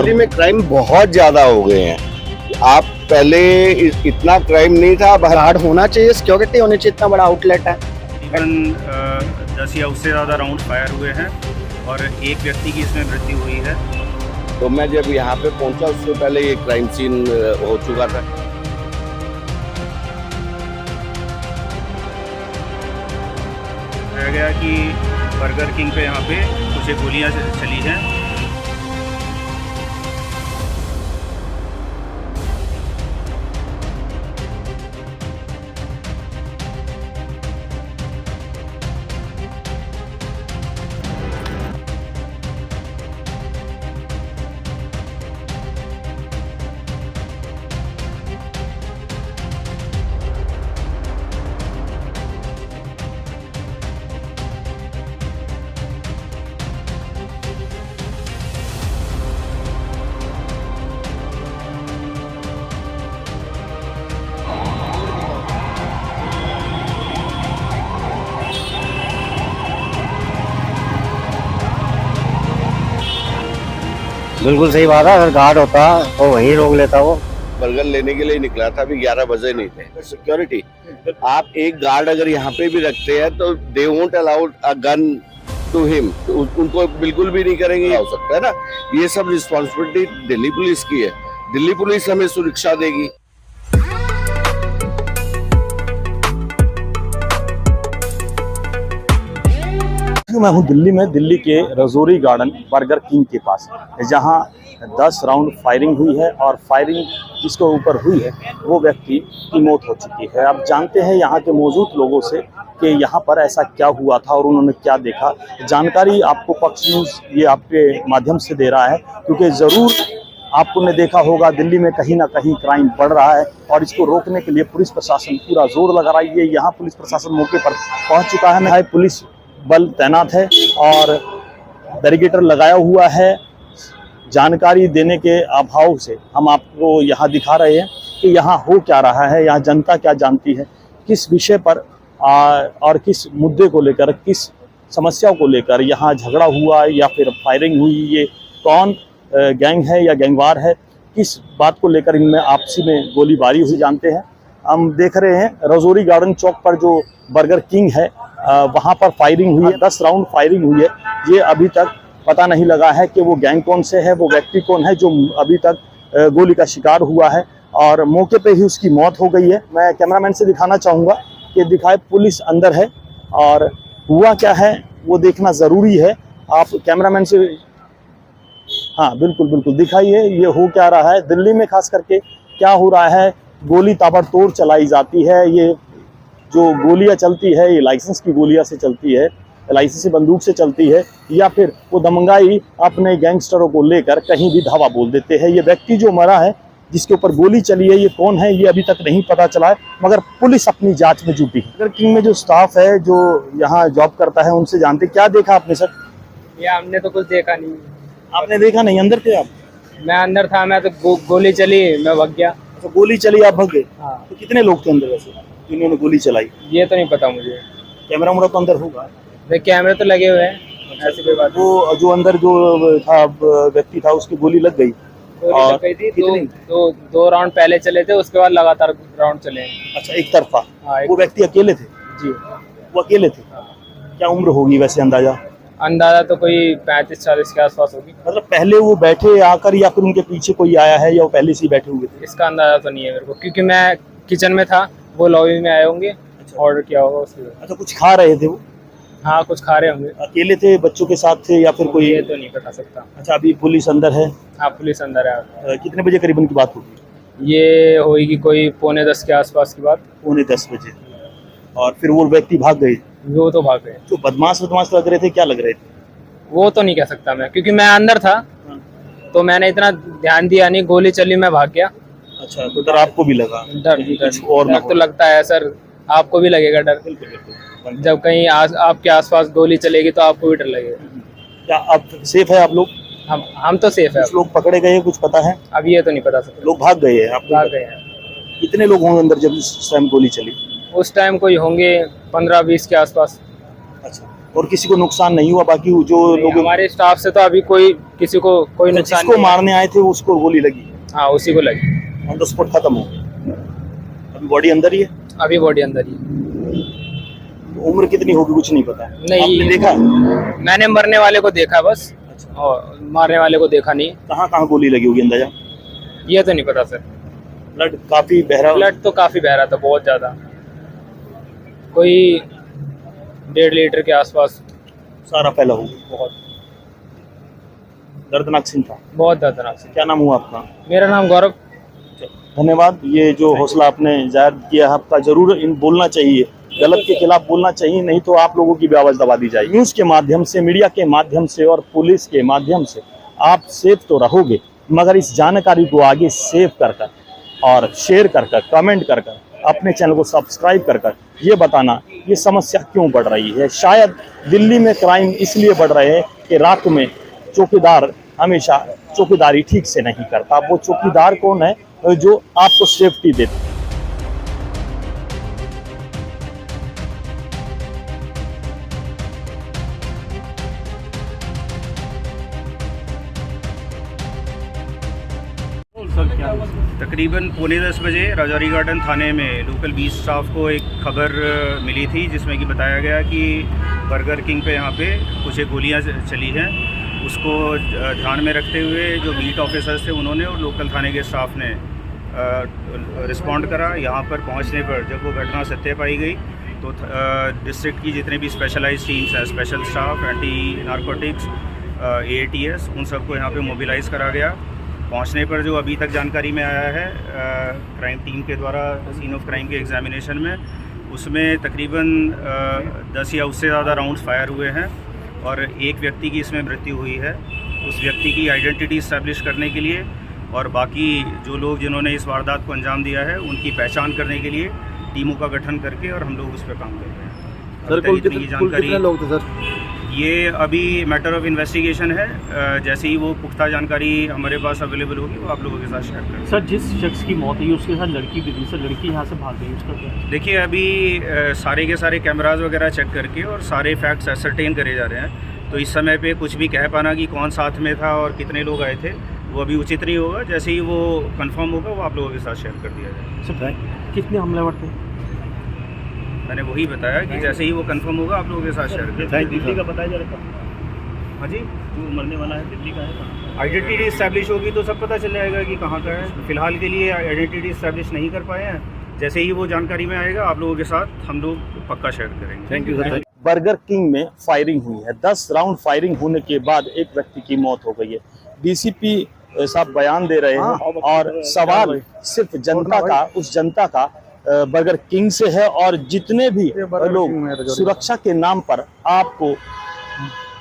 City में crime बहुत ज्यादा हो गए हैं। आप पहले इतना क्राइम नहीं था। गार्ड होना चाहिए, सिक्योरिटी होनी चाहिए, इतना बड़ा आउटलेट है। तकरीबन 10 या उससे ज़्यादा राउंड फायर हुए हैं और एक व्यक्ति की इसमें मृत्यु हुई है। तो मैं जब यहाँ पे पहुंचा उससे पहले ये क्राइम सीन हो चुका था। कहा गया कि बर्गर किंग पे यहाँ पे कुछ गोलियाँ चली हैं। बिल्कुल सही बात है, अगर गार्ड होता तो वही रोक लेता वो। बर्गर लेने के लिए निकला था, अभी 11 बजे नहीं थे। सिक्योरिटी, आप एक गार्ड अगर यहाँ पे भी रखते हैं तो they won't allow a gun to him, उनको बिल्कुल भी नहीं करेंगे। हो सकता है ना, ये सब रिस्पॉन्सिबिलिटी दिल्ली पुलिस की है। दिल्ली पुलिस हमें सुरक्षा देगी। मैं हूं दिल्ली में, दिल्ली के रजौरी गार्डन बर्गर किंग के पास, जहां 10 राउंड फायरिंग हुई है और फायरिंग जिसके ऊपर हुई है वो व्यक्ति की मौत हो चुकी है। अब जानते हैं यहाँ के मौजूद लोगों से कि यहाँ पर ऐसा क्या हुआ था और उन्होंने क्या देखा। जानकारी आपको पक्ष न्यूज़ ये आपके माध्यम से दे रहा है, क्योंकि ज़रूर आपको ने देखा होगा दिल्ली में कहीं ना कहीं क्राइम बढ़ रहा है और इसको रोकने के लिए पुलिस प्रशासन पूरा जोर लगा रही है। यहाँ पुलिस प्रशासन मौके पर पहुँच चुका है, पुलिस बल तैनात है और बैरिकेटर लगाया हुआ है। जानकारी देने के अभाव से हम आपको यहाँ दिखा रहे हैं कि यहाँ हो क्या रहा है, यहाँ जनता क्या जानती है, किस विषय पर और किस मुद्दे को लेकर, किस समस्या को लेकर यहाँ झगड़ा हुआ या फिर फायरिंग हुई, ये कौन गैंग है या गैंगवार है, किस बात को लेकर इनमें आपसी में गोलीबारी हुई, जानते हैं। हम देख रहे हैं रजौरी गार्डन चौक पर जो बर्गर किंग है वहाँ पर फायरिंग हुई है, 10 राउंड फायरिंग हुई है। ये अभी तक पता नहीं लगा है कि वो गैंग कौन से है, वो व्यक्ति कौन है जो अभी तक गोली का शिकार हुआ है और मौके पे ही उसकी मौत हो गई है। मैं कैमरामैन से दिखाना चाहूँगा कि दिखाए पुलिस अंदर है और हुआ क्या है वो देखना ज़रूरी है। आप कैमरामैन से, हाँ बिल्कुल बिल्कुल दिखाइए ये हो क्या रहा है। दिल्ली में खास करके क्या हो रहा है, गोली ताबड़तोड़ चलाई जाती है। ये जो गोलियां चलती है ये लाइसेंस की गोलियां से चलती है, लाइसेंसी बंदूक से चलती है, या फिर वो दमंगाई अपने गैंगस्टरों को लेकर कहीं भी धावा बोल देते हैं। ये व्यक्ति जो मरा है जिसके ऊपर गोली चली है ये कौन है ये अभी तक नहीं पता चला है, मगर पुलिस अपनी जांच में जुटी है। बर्गर किंग में जो स्टाफ है जो यहाँ जॉब करता है उनसे जानते, क्या देखा आपने सर? या हमने तो कुछ देखा नहीं। आपने देखा नहीं? अंदर थे आप? मैं अंदर था, मैं तो गोली चली मैं भाग गया। तो गोली चली आप भाग गए? हाँ। तो कितने लोग थे अंदर वैसे जिन्होंने गोली चलाई? ये तो नहीं पता मुझे। कैमरा मुरा तो अंदर होगा? कैमरे तो लगे हुए हैं, ऐसी कोई बात। वो जो अंदर जो था व्यक्ति था उसकी गोली लग गई? गोली लग गई थी। दो राउंड पहले चले थे, उसके बाद लगातार राउंड चले। अच्छा, एक तरफा? हाँ, वो व्यक्ति अकेले थे? जी वो अकेले थे। क्या उम्र होगी वैसे अंदाजा? अंदाजा तो कोई 35-40 के आसपास होगी। मतलब पहले वो बैठे आकर या फिर उनके पीछे कोई आया है या वो पहले से ही बैठे हुए थे? इसका अंदाजा तो नहीं है मेरे को, क्योंकि मैं किचन में था, वो लॉबी में आए होंगे, ऑर्डर किया होगा उसके। अच्छा, कुछ खा रहे थे वो? हाँ, कुछ खा रहे होंगे। अकेले थे, बच्चों के साथ थे या फिर कोई? ये तो नहीं बता सकता। अच्छा, अभी पुलिस अंदर है? हाँ, पुलिस अंदर है। कितने बजे करीबन की बात होगी? ये होगी कोई 9:45 के आसपास की बात। 9:45 बजे। और फिर वो व्यक्ति भाग गए? वो तो भाग गए। जो बदमाश लग रहे थे, क्या लग रहे थे? वो तो नहीं कह सकता मैं, क्योंकि मैं अंदर था तो मैंने इतना ध्यान दिया नहीं। गोली चली, मैं भाग गया। अच्छा, तो डर आपको भी लगा? डर तो लगता है सर, आपको भी लगेगा डर। बिल्कुल। जब कहीं आपके आसपास गोली चलेगी तो आपको भी डर लगेगा। क्या आप सेफ है? आप लोग? हम तो सेफ है। कुछ लोग पकड़े गए, कुछ पता है? अब ये तो नहीं पता सकता। लोग भाग गए हैं? आप भाग गए हैं। कितने लोग होंगे अंदर जब उस टाइम गोली चली? उस टाइम कोई होंगे 15-20 के आसपास। अच्छा, और किसी को नुकसान नहीं हुआ? बाकी जो लोग हमारे स्टाफ से तो अभी किसी को कोई नुकसान जिसको नहीं है। मारने आए थे उसको गोली लगी, हाँ उसी को लगी, ऑन द स्पॉट खत्म हो गया। अभी बॉडी अंदर ही है? अभी बॉडी अंदर ही है। उम्र कितनी होगी कुछ नहीं पता? नहीं। आपने देखा? मैंने मरने वाले को देखा बस, और मारने वाले को देखा नहीं। कहाँ कहाँ गोली लगी होगी अंदाजा? ये तो नहीं पता सर। ब्लड काफी बहरा? ब्लड तो काफी बह रहा था, बहुत ज्यादा, कोई 1.5 लीटर के आसपास। सारा फैला हुआ, बहुत दर्दनाक सीन था। बहुत दर्दनाक से। क्या नाम हुआ आपका? मेरा नाम गौरव। धन्यवाद। ये जो हौसला आपने जाहिर किया, आपका जरूर इन बोलना चाहिए, गलत के खिलाफ बोलना चाहिए, नहीं तो आप लोगों की भी आवाज दबा दी जाएगी। न्यूज़ के माध्यम से, मीडिया के माध्यम से और पुलिस के माध्यम से आप सेफ तो रहोगे, मगर इस जानकारी को आगे सेव कर कर और शेयर कर कर, कमेंट कर कर, अपने चैनल को सब्सक्राइब कर कर ये बताना ये समस्या क्यों बढ़ रही है। शायद दिल्ली में क्राइम इसलिए बढ़ रहे हैं कि रात में चौकीदार हमेशा चौकीदारी ठीक से नहीं करता। वो चौकीदार कौन है? जो आपको सेफ्टी देता है। तकरीबन 9:45 बजे राजौरी गार्डन थाने में लोकल 20 स्टाफ को एक खबर मिली थी, जिसमें कि बताया गया कि बर्गर किंग पे यहाँ पे कुछ गोलियाँ चली हैं। उसको ध्यान में रखते हुए जो बीट ऑफिसर्स थे उन्होंने और लोकल थाने के स्टाफ ने रिस्पॉन्ड करा। यहाँ पर पहुँचने पर जब वो घटना सत्य पाई गई तो डिस्ट्रिक्ट की जितने भी स्पेशलाइज्ड टीम्स हैं, special staff, anti narcotics, AATS, उन सबको यहाँ पे मोबिलाइज़ करा गया। पहुंचने पर जो अभी तक जानकारी में आया है क्राइम टीम के द्वारा सीन ऑफ क्राइम के एग्जामिनेशन में, उसमें तकरीबन 10 या उससे ज़्यादा राउंड्स फायर हुए हैं और एक व्यक्ति की इसमें मृत्यु हुई है। उस व्यक्ति की आइडेंटिटी इस्टेब्लिश करने के लिए और बाकी जो लोग जिन्होंने इस वारदात को अंजाम दिया है उनकी पहचान करने के लिए टीमों का गठन करके और हम लोग उस पर काम कर रहे हैं। सर कुल कितने लोग थे सर? ये अभी मैटर ऑफ इन्वेस्टिगेशन है। जैसे ही वो पुख्ता जानकारी हमारे पास अवेलेबल होगी वो आप लोगों के साथ शेयर करेंगे। सर जिस शख्स की मौत हुई उसके साथ लड़की भी थी सर, लड़की यहाँ से भाग गई, उसका क्या? देखिए अभी सारे के सारे कैमराज वगैरह चेक करके और सारे फैक्ट्स एसरटेन करे जा रहे हैं, तो इस समय पे कुछ भी कह पाना कि कौन साथ में था और कितने लोग आए थे वो अभी उचित नहीं होगा। जैसे ही वो कंफर्म होगा वो आप लोगों के साथ शेयर कर दिया जाएगा। सर कितने हमलावर थे? मैंने वही बताया कि जैसे ही वो कंफर्म होगा आप लोगों के साथ शेयर कर दिया। दिल्ली का बताया जा रहा था? हाँ जी, जो मरने वाला है दिल्ली का है? आइडेंटिटी इस्टेब्लिश होगी तो सब पता चल जाएगा कि कहाँ का है। फिलहाल के लिए आइडेंटिटी इस्टेब्लिश नहीं कर पाए हैं, जैसे ही वो जानकारी में आएगा आप लोगों के साथ हम लोग पक्का शेयर करेंगे। Thank you sir. Burger king में फायरिंग हुई है। 10 राउंड फायरिंग होने के बाद एक व्यक्ति की मौत हो गई है। डीसीपी साहब बयान दे रहे हैं और सवाल सिर्फ जनता का, उस जनता का बर्गर किंग से है और जितने भी लोग सुरक्षा के नाम पर आपको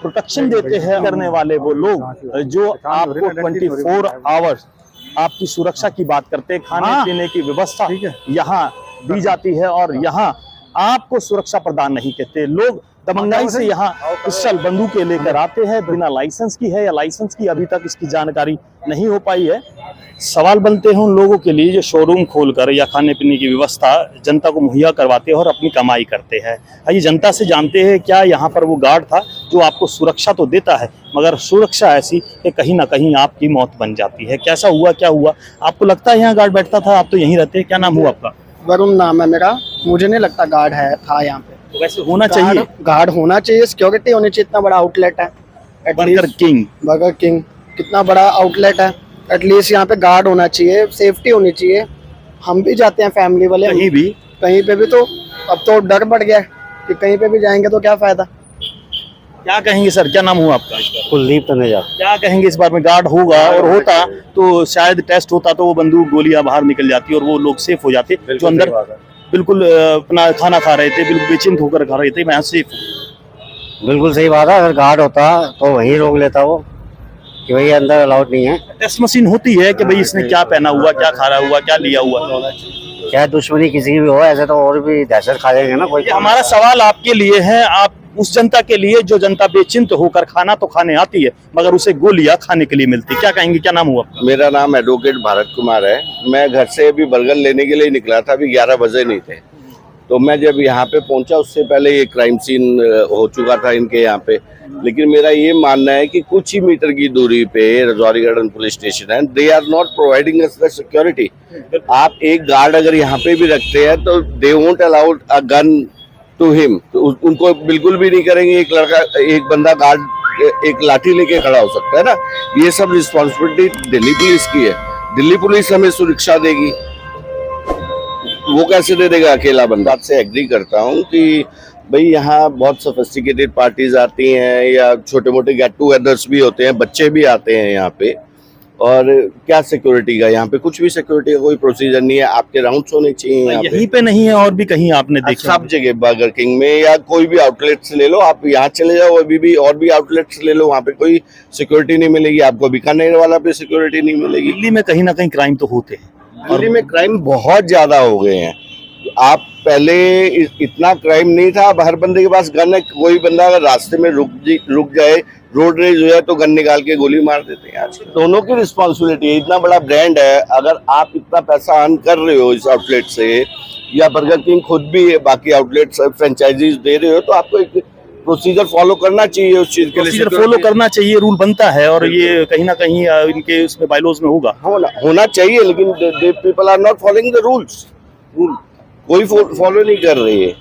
प्रोटेक्शन देते हैं करने वाले वो लोग जो आपको 24 आवर्स आपकी सुरक्षा की बात करते हैं, खाने पीने की व्यवस्था यहाँ दी जाती है और यहाँ आपको सुरक्षा प्रदान नहीं करते। लोग दबंगाई से यहाँ पिस्टल बंदूकें लेकर आते हैं, बिना लाइसेंस की है या लाइसेंस की, अभी तक इसकी जानकारी नहीं हो पाई है। सवाल बनते हैं उन लोगों के लिए जो शोरूम खोलकर या खाने पीने की व्यवस्था जनता को मुहैया करवाते हैं और अपनी कमाई करते हैं। ये जनता से जानते हैं क्या यहाँ पर वो गार्ड था जो आपको सुरक्षा तो देता है मगर सुरक्षा ऐसी कि कहीं ना कहीं आपकी मौत बन जाती है। कैसा हुआ, क्या हुआ? आपको लगता है यहाँ गार्ड बैठता था? आप तो यहीं रहते हैं। क्या नाम हुआ आपका? वरुण नाम है मेरा। मुझे नहीं लगता गार्ड है था यहाँ पे। तो वैसे होना चाहिए, गार्ड होना चाहिए, सिक्योरिटी होनी चाहिए। इतना बड़ा आउटलेट है बर्गर किंग कितना बड़ा आउटलेट है, एटलीस्ट यहाँ पे गार्ड होना चाहिए, सेफ्टी होनी चाहिए। हम भी जाते हैं फैमिली वाले कहीं पे भी, तो अब तो डर बढ़ गया है कि कहीं पे भी जाएंगे तो क्या फायदा। क्या कहेंगे सर? क्या नाम हुआ आपका? कुलदीप तनेजा। क्या कहेंगे इस बार में? गार्ड होगा और होता तो शायद टेस्ट होता तो वो बंदूक गोलियां बाहर निकल जाती और वो लोग सेफ हो जाते जो अंदर बिल्कुल अपना खाना खा रहे थे, बिल्कुल बेचिंत होकर खा रहे थे। मैं सेफ हूँ। बिल्कुल सही बात है। अगर गार्ड होता तो वहीं रोक लेता वो कि भाई अंदर अलाउड नहीं है। टेस्ट मशीन होती है कि भाई इसने क्या पहना हुआ, क्या खा रहा हुआ, क्या लिया हुआ। चाहे दुश्मनी किसी की भी हो, ऐसे तो और भी दहशत खा जाएंगे ना कोई। हमारा सवाल आपके लिए है, आप उस जनता के लिए जो जनता बेचिंत होकर खाना तो खाने आती है मगर उसे गोलियां खाने के लिए मिलती। क्या कहेंगे? क्या नाम हुआ आपका? मेरा नाम एडवोकेट भारत कुमार है। मैं घर से अभी बर्गर लेने के लिए निकला था, अभी 11 बजे नहीं थे। तो मैं जब यहाँ पे पहुंचा उससे पहले ये क्राइम सीन हो चुका था इनके यहाँ पे। लेकिन मेरा ये मानना है कि कुछ ही मीटर की दूरी पे रजौरी गार्डन पुलिस स्टेशन है, they are not providing us the security. आप एक गार्ड अगर यहाँ पे भी रखते हैं तो they won't allow a gun to him, तो उनको बिल्कुल भी नहीं करेंगे। एक बंदा गार्ड एक लाठी लेके खड़ा हो सकता है ना। ये सब रिस्पॉन्सिबिलिटी दिल्ली पुलिस की है। दिल्ली पुलिस हमें सुरक्षा देगी, वो कैसे दे देगा अकेला बंदा। बात से एग्री करता हूँ कि भाई यहाँ बहुत सोफिस्टिकेटेड पार्टीज आती हैं या छोटे मोटे गेट टूगेदर्स भी होते हैं, बच्चे भी आते हैं यहाँ पे, और क्या सिक्योरिटी का यहाँ पे कुछ भी सिक्योरिटी का कोई प्रोसीजर नहीं है। आपके राउंड्स होने चाहिए यहाँ पे। यहीं पे नहीं है और भी कहीं आपने देखा? सब जगह बर्गर किंग में या कोई भी आउटलेट्स ले लो, आप यहाँ चले जाओ अभी भी और भी आउटलेट्स ले लो, वहाँ पे कोई सिक्योरिटी नहीं मिलेगी आपको। बीकानेर वाला पे सिक्योरिटी नहीं मिलेगी। दिल्ली में कहीं ना कहीं क्राइम तो होते हैं। दिल्ली में क्राइम बहुत ज्यादा हो गए हैं। आप पहले इतना क्राइम नहीं था, अब हर बंदे के पास गन है। कोई बंदा अगर रास्ते में रुक जाए, रोड रेज हो जाए तो गन निकाल के गोली मार देते हैं। आज दोनों की रिस्पॉन्सिबिलिटी है। इतना बड़ा ब्रांड है, अगर आप इतना पैसा अर्न कर रहे हो इस आउटलेट से, या बर्गर किंग खुद भी बाकी आउटलेट्स फ्रेंचाइजीज दे रहे हो, तो आपको एक प्रोसीजर फॉलो करना चाहिए उस चीज के लिए। प्रोसीजर फॉलो करना चाहिए, रूल बनता है, और ये कहीं ना कहीं इनके उसमें बायलॉज में होगा, होना चाहिए। लेकिन people are not following the rules. कोई फॉलो नहीं कर रही है।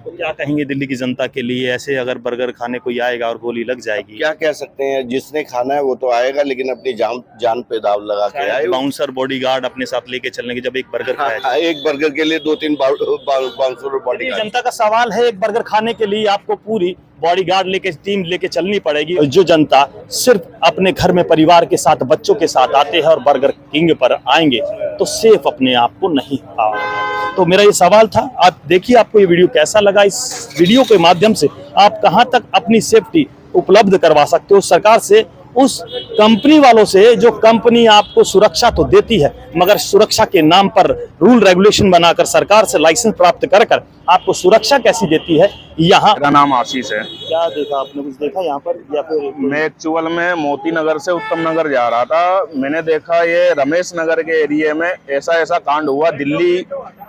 तो क्या कहेंगे दिल्ली की जनता के लिए? ऐसे अगर बर्गर खाने कोई आएगा और गोली लग जाएगी, क्या कह सकते हैं? जिसने खाना है वो तो आएगा, लेकिन अपनी जान पे दाव लगा के आए। बाउंसर बॉडीगार्ड अपने साथ लेके चलने के, जब एक बर्गर खाया जाए। एक बर्गर के लिए 2-3 बाउंसर बॉडीगार्ड। जनता का सवाल है, एक बर्गर खाने के लिए आपको पूरी बॉडीगार्ड लेके टीम लेके चलनी पड़ेगी। जो जनता सिर्फ अपने घर में परिवार के साथ बच्चों के साथ आते हैं और बर्गर किंग पर आएंगे तो सेफ अपने आप को नहीं पाएंगे। तो मेरा ये सवाल था। आप देखिए आपको ये वीडियो कैसा लगा। इस वीडियो के माध्यम से आप कहां तक अपनी सेफ्टी उपलब्ध करवा सकते हो सरकार से, उस कंपनी वालों से जो कंपनी आपको सुरक्षा तो देती है मगर सुरक्षा के नाम पर रूल रेगुलेशन बनाकर सरकार से लाइसेंस प्राप्त कर आपको सुरक्षा कैसी देती है। यहाँ मेरा नाम आशीष है। क्या देखा आपने? कुछ देखा यहाँ पर या फिर? मैं एक्चुअल में मोती नगर से उत्तम नगर जा रहा था। मैंने देखा ये रमेश नगर के एरिया में ऐसा कांड हुआ। दिल्ली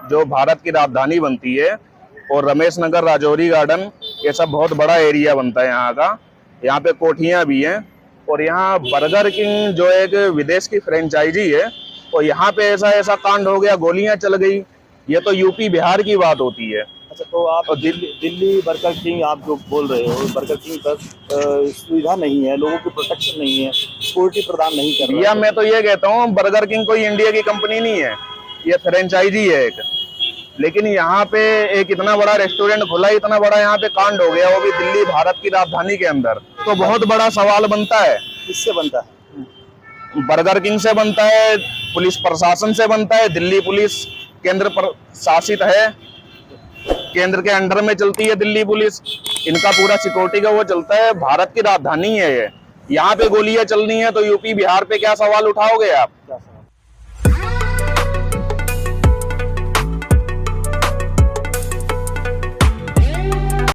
जो भारत की राजधानी बनती है और रमेश नगर राजौरी गार्डन ऐसा बहुत बड़ा एरिया बनता है यहाँ का। यहाँ पे कोठियाँ भी हैं और यहाँ बर्गर किंग जो एक विदेश की फ्रेंचाइजी है और यहाँ पे ऐसा कांड हो गया, गोलियां चल गई। ये तो यूपी बिहार की बात होती है। अच्छा, तो आप दिल्ली बर्गर किंग आप जो बोल रहे हो, बर्गर किंग पर सुविधा नहीं है, लोगों को प्रोटेक्शन नहीं है, सिक्योरिटी प्रदान नहीं कर रहा है। या मैं तो ये कहता हूँ बर्गर किंग कोई इंडिया की कंपनी नहीं है, ये फ्रेंचाइजी है एक। लेकिन यहाँ पे एक इतना बड़ा रेस्टोरेंट खुला, इतना बड़ा यहाँ पे कांड हो गया, वो भी दिल्ली भारत की राजधानी के अंदर। तो बहुत बड़ा सवाल बनता है। किससे बनता है? बर्गर किंग से बनता है, पुलिस प्रशासन से बनता है। दिल्ली पुलिस केंद्र पर शासित है, केंद्र के अंडर में चलती है दिल्ली पुलिस। इनका पूरा सिक्योरिटी का वो चलता है। भारत की राजधानी है ये। यहाँ पे गोलियां चलनी है तो यूपी बिहार पे क्या सवाल उठाओगे आप?